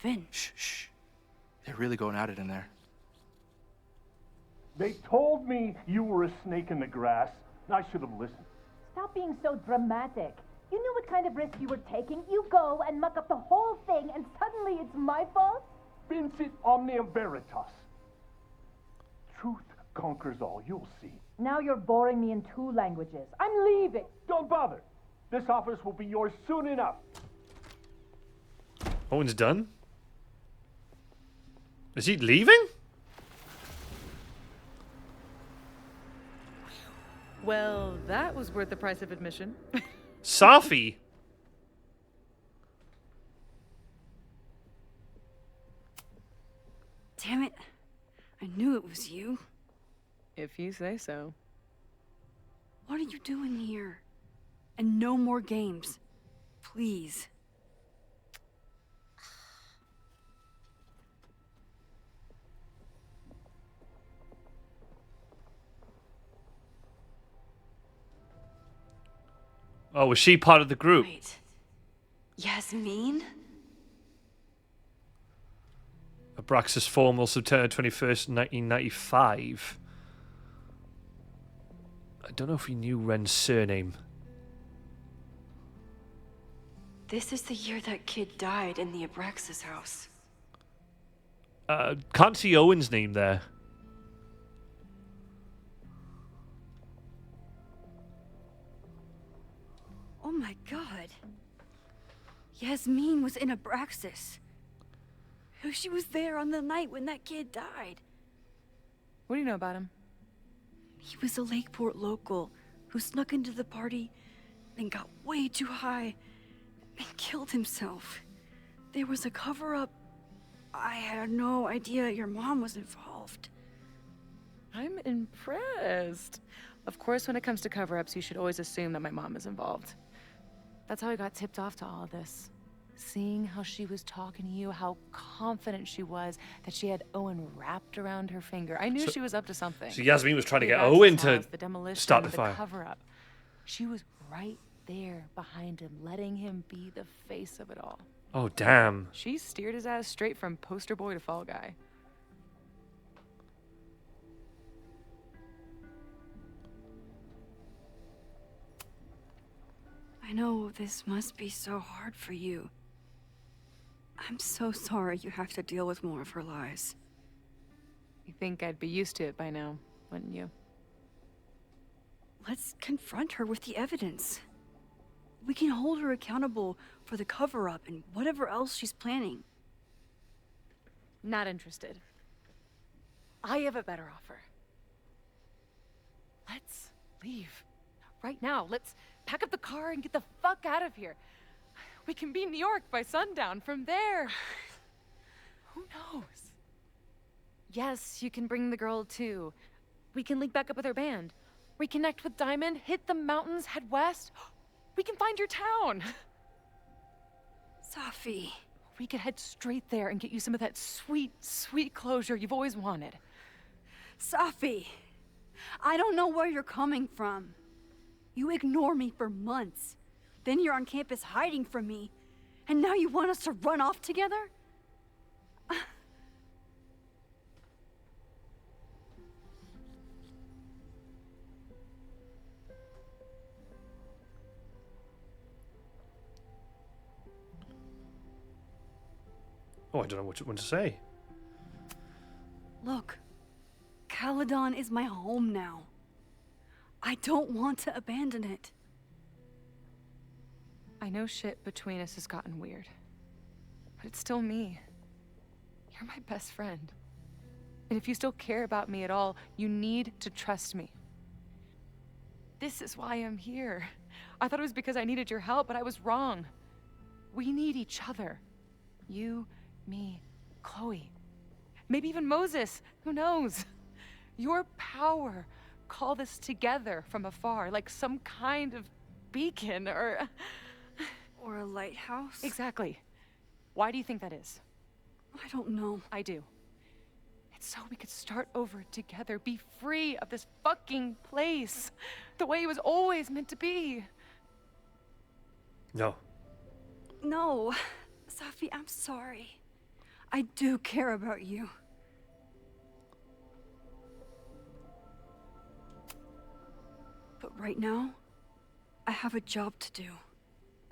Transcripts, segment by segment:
Vin. Shh. They're really going at it in there. They told me you were a snake in the grass. I should have listened. Stop being so dramatic. You knew what kind of risk you were taking. You go and muck up the whole thing, and suddenly it's my fault? Vincit omnium veritas. Truth conquers all. You'll see. Now you're boring me in 2 languages. I'm leaving. Don't bother. This office will be yours soon enough. Owen's done? Is he leaving? Well, that was worth the price of admission. Safi? Damn it. I knew it was you. If you say so. What are you doing here? And no more games. Please. Oh, was she part of the group? Wait. Yasmin? Abraxas formal September 21st, 1995. I don't know if we knew Ren's surname. This is the year that kid died in the Abraxas house. Can't see Owen's name there. Oh my god. Yasmin was in Abraxas. She was there on the night when that kid died. What do you know about him? He was a Lakeport local who snuck into the party and got way too high and killed himself. There was a cover-up. I had no idea your mom was involved. I'm impressed. Of course, when it comes to cover-ups, you should always assume that my mom is involved. That's how I got tipped off to all of this. Seeing how she was talking to you, how confident she was that she had Owen wrapped around her finger. I knew she was up to something. So Yasmin was trying to The get Abraxas Owen to house, the demolition, start the fire. Cover-up. She was right there behind him, letting him be the face of it all. Oh, damn. She steered his ass straight from poster boy to fall guy. I know this must be so hard for you. I'm so sorry you have to deal with more of her lies. You think I'd be used to it by now, wouldn't you? Let's confront her with the evidence. We can hold her accountable for the cover-up and whatever else she's planning. Not interested. I have a better offer. Let's leave. Right now. Let's pack up the car and get the fuck out of here. We can be in New York by sundown. From there, who knows? Yes, you can bring the girl too. We can link back up with her band. Reconnect with Diamond, hit the mountains, head west. We can find your town. Safi. We could head straight there and get you some of that sweet, sweet closure you've always wanted. Safi, I don't know where you're coming from. You ignore me for months. Then you're on campus hiding from me. And now you want us to run off together? Oh, I don't know what to say. Look, Caledon is my home now. I don't want to abandon it. I know shit between us has gotten weird, but it's still me. You're my best friend. And if you still care about me at all, you need to trust me. This is why I'm here. I thought it was because I needed your help, but I was wrong. We need each other. You, me, Chloe. Maybe even Moses. Who knows? Your power called us together from afar, like some kind of beacon or a lighthouse? Exactly. Why do you think that is? I don't know. I do. It's so we could start over together, be free of this fucking place, the way it was always meant to be. No. No. Safi, I'm sorry. I do care about you. But right now, I have a job to do.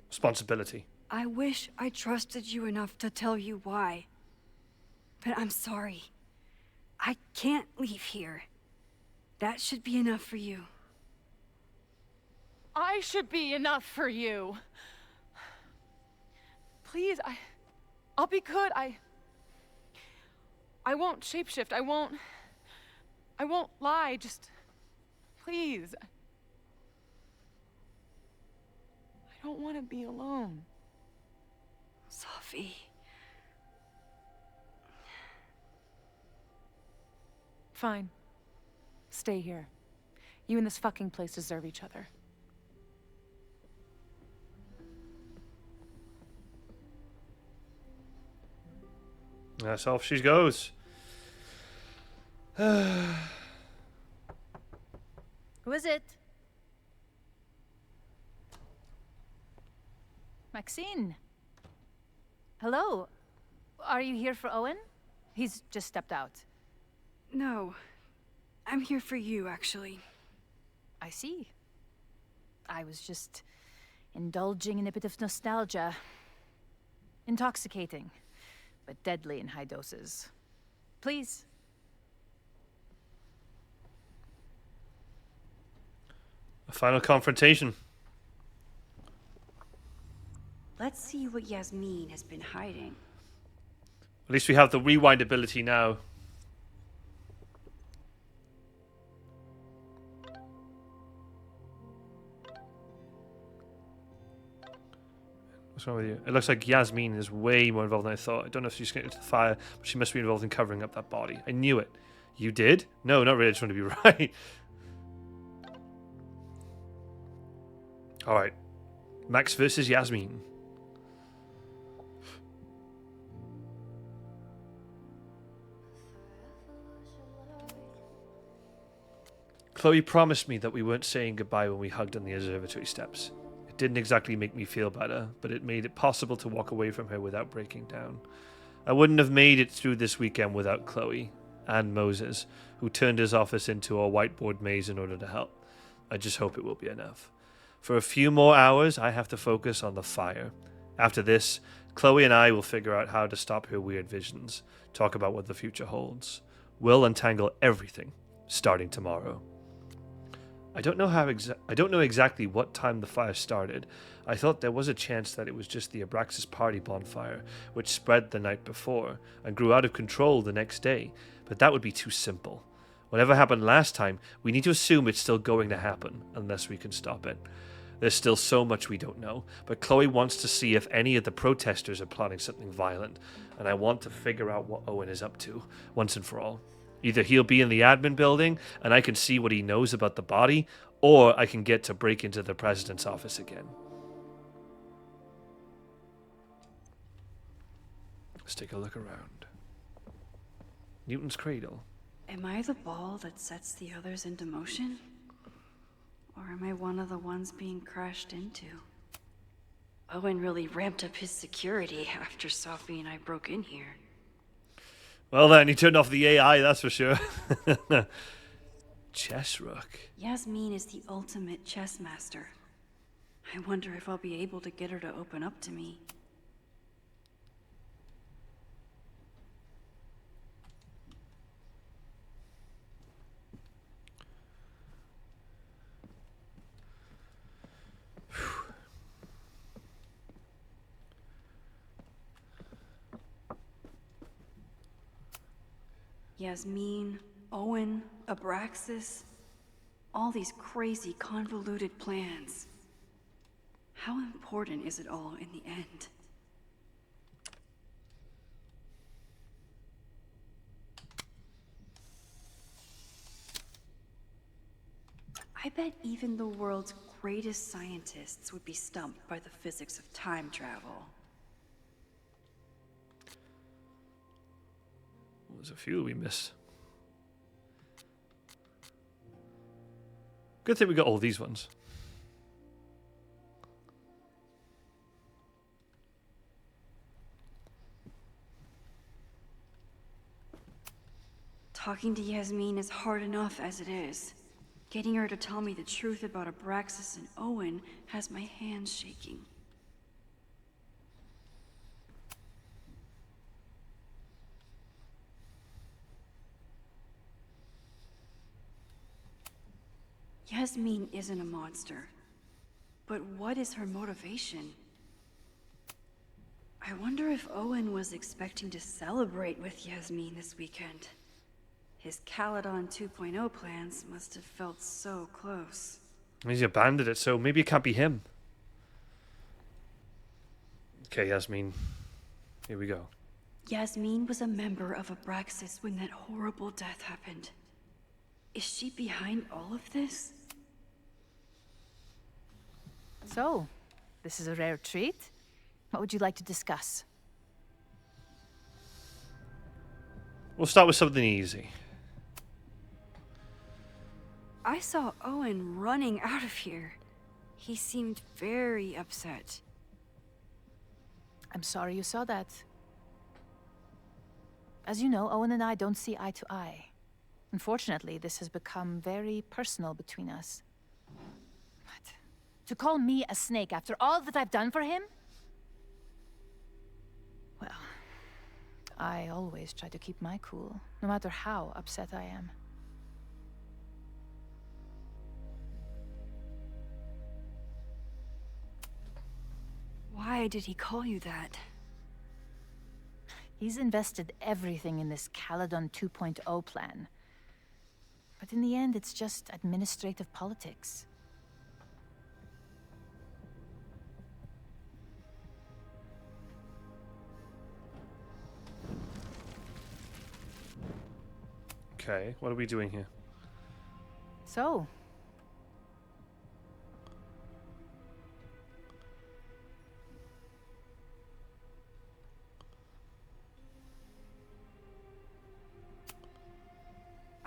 Responsibility. I wish I trusted you enough to tell you why. But I'm sorry. I can't leave here. That should be enough for you. I should be enough for you. Please, I'll be good. I won't shapeshift. I won't lie. Just please. I don't want to be alone. Sophie. Fine. Stay here. You and this fucking place deserve each other. That's off she goes. Who is it? Maxine. Hello. Are you here for Owen? He's just stepped out. No. I'm here for you, actually. I see. I was just indulging in a bit of nostalgia. Intoxicating, but deadly in high doses. Please. A final confrontation. Let's see what Yasmin has been hiding. At least we have the rewind ability now. What's wrong with you? It looks like Yasmin is way more involved than I thought. I don't know if she's getting into the fire, but she must be involved in covering up that body. I knew it. You did? No, not really. I just want to be right. Alright. Max versus Yasmin. Chloe promised me that we weren't saying goodbye when we hugged on the observatory steps. It didn't exactly make me feel better, but it made it possible to walk away from her without breaking down. I wouldn't have made it through this weekend without Chloe and Moses, who turned his office into a whiteboard maze in order to help. I just hope it will be enough. For a few more hours, I have to focus on the fire. After this, Chloe and I will figure out how to stop her weird visions, talk about what the future holds. We'll untangle everything, starting tomorrow. I don't know exactly what time the fire started. I thought there was a chance that it was just the Abraxas party bonfire, which spread the night before and grew out of control the next day, but that would be too simple. Whatever happened last time, we need to assume it's still going to happen, unless we can stop it. There's still so much we don't know, but Chloe wants to see if any of the protesters are plotting something violent, and I want to figure out what Owen is up to, once and for all. Either he'll be in the admin building, and I can see what he knows about the body, or I can get to break into the president's office again. Let's take a look around. Newton's cradle. Am I the ball that sets the others into motion? Or am I one of the ones being crashed into? Owen really ramped up his security after Sophie and I broke in here. Well then, he turned off the AI, that's for sure. Chess rook. Yasmin is the ultimate chess master. I wonder if I'll be able to get her to open up to me. Yasmin, Owen, Abraxas, all these crazy, convoluted plans. How important is it all in the end? I bet even the world's greatest scientists would be stumped by the physics of time travel. There's a few we missed. Good thing we got all these ones. Talking to Yasmin is hard enough as it is. Getting her to tell me the truth about Abraxas and Owen has my hands shaking. Yasmin isn't a monster. But what is her motivation? I wonder if Owen was expecting to celebrate with Yasmin this weekend. His Caledon 2.0 plans must have felt so close. He's abandoned it, so maybe it can't be him. Okay, Yasmin. Here we go. Yasmin was a member of Abraxas when that horrible death happened. Is she behind all of this? So, this is a rare treat. What would you like to discuss? We'll start with something easy. I saw Owen running out of here. He seemed very upset. I'm sorry you saw that. As you know, Owen and I don't see eye to eye. Unfortunately, this has become very personal between us. But to call me a snake after all that I've done for him? Well, I always try to keep my cool, no matter how upset I am. Why did he call you that? He's invested everything in this Caledon 2.0 plan. But in the end, it's just administrative politics. Okay, what are we doing here? So,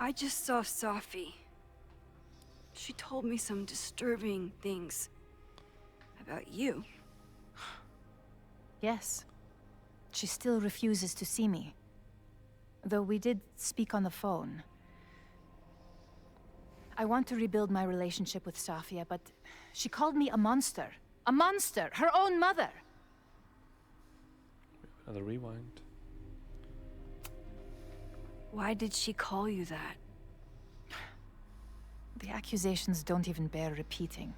I just saw Safi. She told me some disturbing things about you. yes. She still refuses to see me. Though we did speak on the phone. I want to rebuild my relationship with Safia, but she called me a monster. A monster! Her own mother! Another rewind. Why did she call you that? The accusations don't even bear repeating.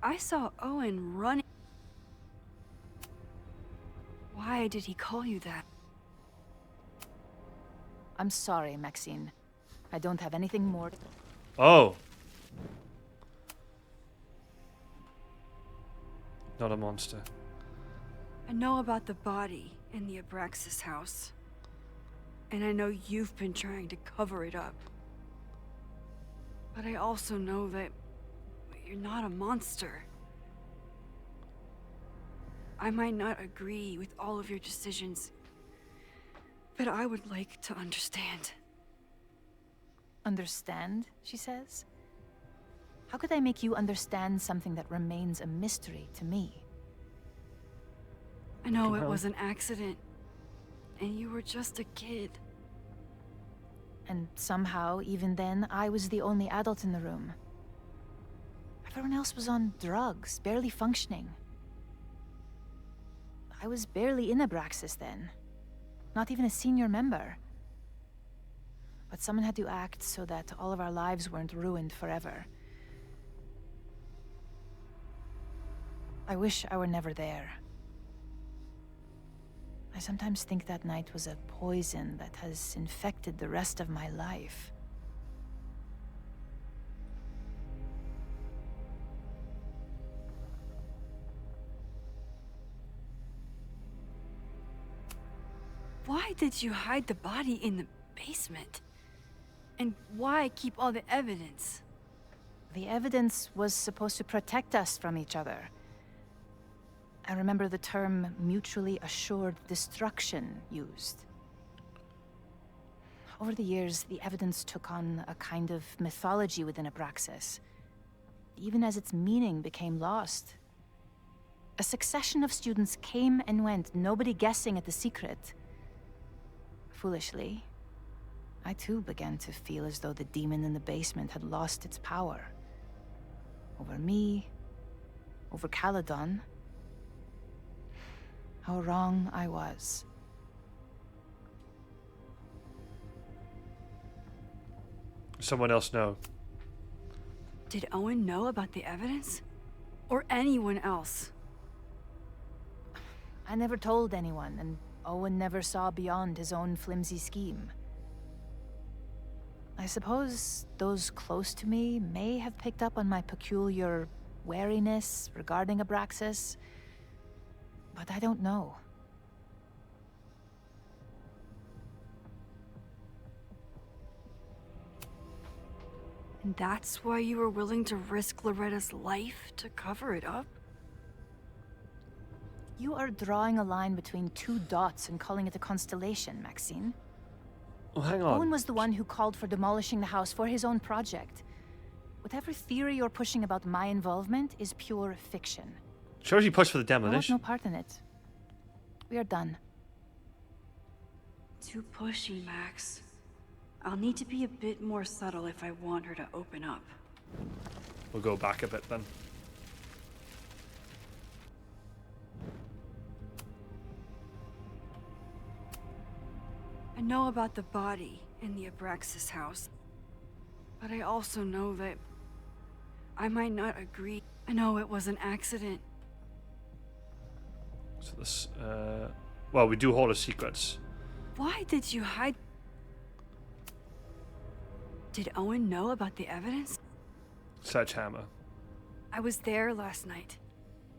I saw Owen running. Why did he call you that? I'm sorry, Maxine. I don't have anything more. Oh! Not a monster. I know about the body in the Abraxas house. And I know you've been trying to cover it up. But I also know that you're not a monster. I might not agree with all of your decisions, but I would like to understand. Understand, she says? How could I make you understand something that remains a mystery to me? I know it Well. was an accident, and you were just a kid. And somehow, even then, I was the only adult in the room. Everyone else was on drugs, barely functioning. I was barely in Abraxas then. Not even a senior member. But someone had to act so that all of our lives weren't ruined forever. I wish I were never there. I sometimes think that night was a poison that has infected the rest of my life. Why did you hide the body in the basement? And why keep all the evidence? The evidence was supposed to protect us from each other. I remember the term mutually assured destruction used. Over the years, the evidence took on a kind of mythology within Abraxas, even as its meaning became lost. A succession of students came and went, nobody guessing at the secret. Foolishly, I too began to feel as though the demon in the basement had lost its power. Over me, over Caledon. How wrong I was. Someone else know. Did Owen know about the evidence? Or anyone else? I never told anyone, and Owen never saw beyond his own flimsy scheme. I suppose those close to me may have picked up on my peculiar wariness regarding Abraxas, but I don't know. And that's why you were willing to risk Loretta's life to cover it up? You are drawing a line between two dots and calling it a constellation, Maxine. Oh, hang Owen on. was the one who called for demolishing the house for his own project. Whatever theory you're pushing about my involvement is pure fiction. Sure, he pushed for the I want demolition. no part in it. We are done. Too pushy, Max. I'll need to be a bit more subtle if I want her to open up. We'll go back a bit then. I know about the body in the Abraxas house, but I also know that I might not agree. I know it was an accident. So this, well, we do hold our secrets. Why did you hide? Did Owen know about the evidence? Sledgehammer. I was there last night,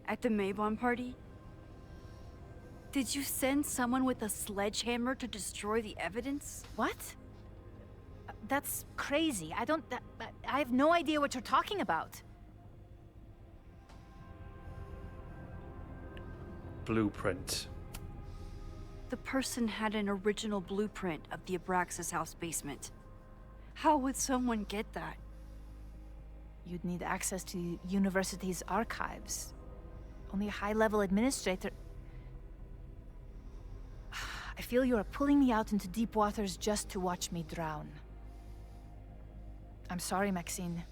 at the Maybon party. Did you send someone with a sledgehammer to destroy the evidence? What? That's crazy. I have no idea what you're talking about. Blueprint. The person had an original blueprint of the Abraxas house basement. How would someone get that? You'd need access to the university's archives. Only a high-level administrator... I feel you are pulling me out into deep waters just to watch me drown. I'm sorry, Maxine.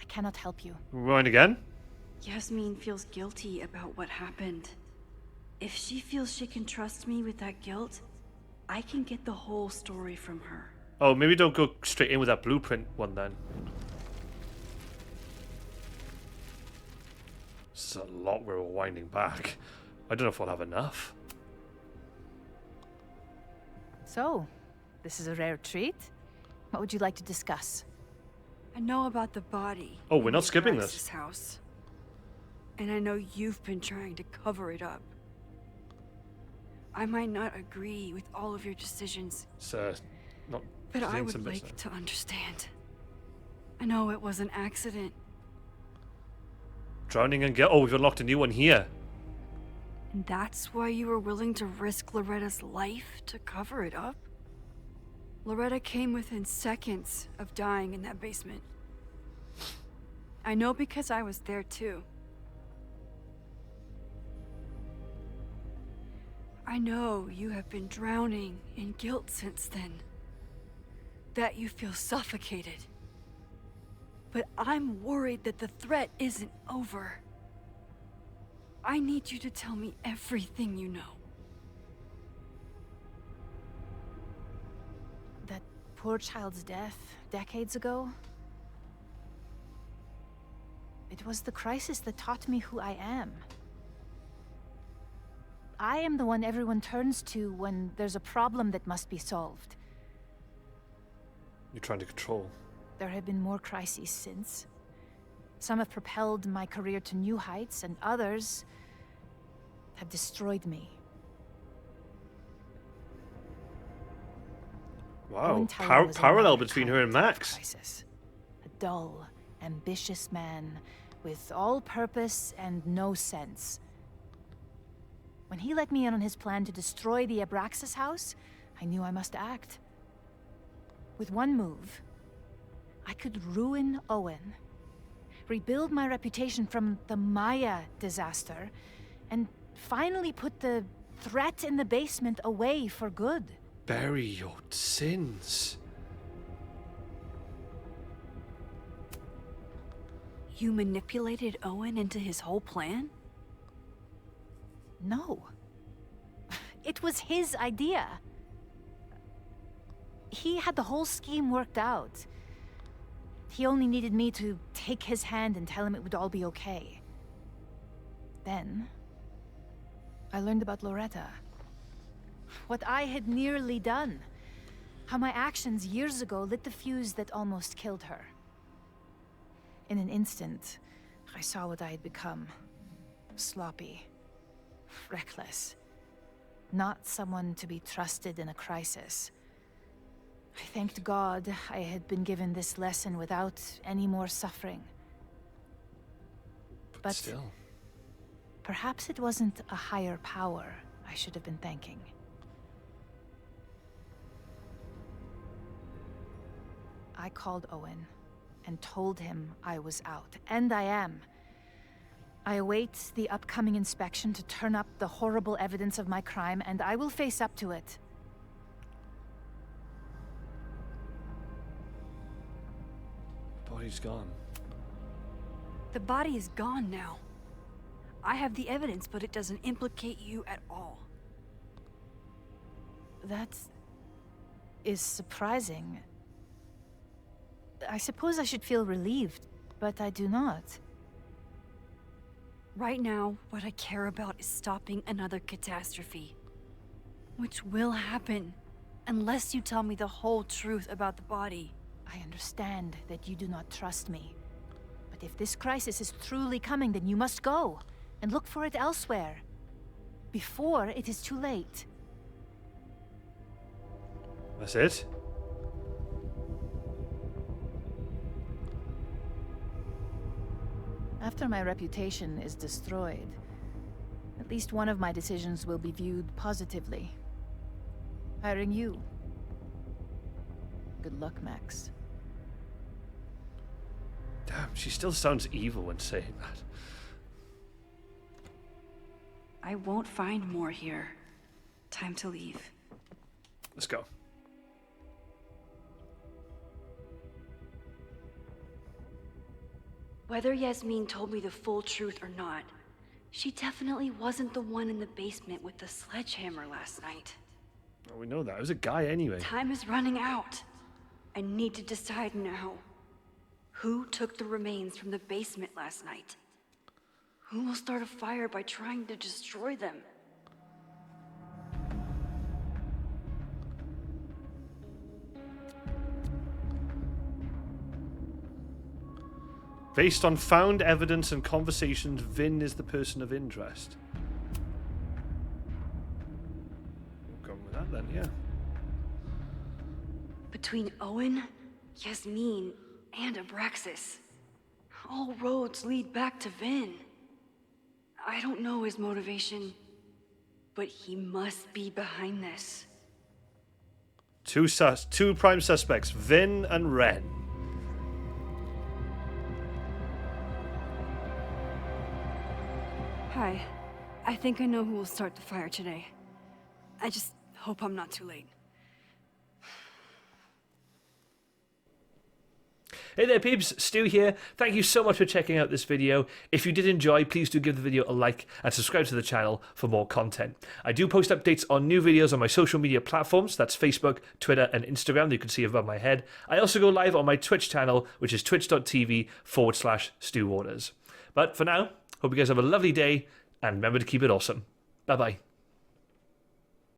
I cannot help you. Rewind again? Yasmin feels guilty about what happened. If she feels she can trust me with that guilt, I can get the whole story from her. Oh, maybe don't go straight in with that blueprint one then. This is a lot we're winding back. I don't know if we'll have enough. So, this is a rare treat. What would you like to discuss? I know about the body. Oh, we're in not the skipping Abraxas this. house. And I know you've been trying to cover it up. I might not agree with all of your decisions, It's not but I doing would some bits like now. to understand. I know it was an accident, Drowning and get. Oh, we've unlocked a new one here. and that's why you were willing to risk Loretta's life to cover it up? Loretta came within seconds of dying in that basement. I know because I was there too. I know you have been drowning in guilt since then. That you feel suffocated. But I'm worried that the threat isn't over. I need you to tell me everything you know. That poor child's death decades ago? It was the crisis that taught me who I am. I am the one everyone turns to when there's a problem that must be solved. You're trying to control. There have been more crises since. Some have propelled my career to new heights, and others have destroyed me. Wow. Owen Teller was Parallel another between kind her and of Max. crisis. A dull, ambitious man with all purpose and no sense. When he let me in on his plan to destroy the Abraxas house, I knew I must act. With one move, I could ruin Owen, rebuild my reputation from the Maya disaster, and finally put the threat in the basement away for good. Bury your sins. You manipulated Owen into his whole plan? No. It was his idea. He had the whole scheme worked out. He only needed me to take his hand and tell him it would all be okay. Then, I learned about Loretta. What I had nearly done. How my actions years ago lit the fuse that almost killed her. In an instant, I saw what I had become. Sloppy. Reckless. Not someone to be trusted in a crisis. I thanked God I had been given this lesson without any more suffering. But still. Perhaps it wasn't a higher power I should have been thanking. I called Owen and told him I was out, and I am. I await the upcoming inspection to turn up the horrible evidence of my crime, and I will face up to it. Body's gone. The body is gone now. I have the evidence, but it doesn't implicate you at all. That is surprising. I suppose I should feel relieved, but I do not. Right now, what I care about is stopping another catastrophe. Which will happen, unless you tell me the whole truth about the body. I understand that you do not trust me. But if this crisis is truly coming, then you must go and look for it elsewhere. Before it is too late. That's it? After my reputation is destroyed, at least one of my decisions will be viewed positively. Hiring you. Good luck, Max. Damn, she still sounds evil when saying that. I won't find more here. Time to leave. Let's go. Whether Yasmin told me the full truth or not, she definitely wasn't the one in the basement with the sledgehammer last night. Well, we know that. It was a guy anyway. Time is running out. I need to decide now. Who took the remains from the basement last night? Who will start a fire by trying to destroy them? Based on found evidence and conversations, Vin is the person of interest. We'll go with that then, yeah. Between Owen, Yasmin, and Abraxas, all roads lead back to Vin. I don't know his motivation, but he must be behind this. Two prime suspects, Vin and Ren. Hi. I think I know who will start the fire today. I just hope I'm not too late. Hey there peeps, Stu here. Thank you so much for checking out this video. If you did enjoy, please do give the video a like and subscribe to the channel for more content. I do post updates on new videos on my social media platforms. That's Facebook, Twitter and Instagram that you can see above my head. I also go live on my Twitch channel, which is twitch.tv/Stu Waters. But for now, hope you guys have a lovely day and remember to keep it awesome. Bye bye.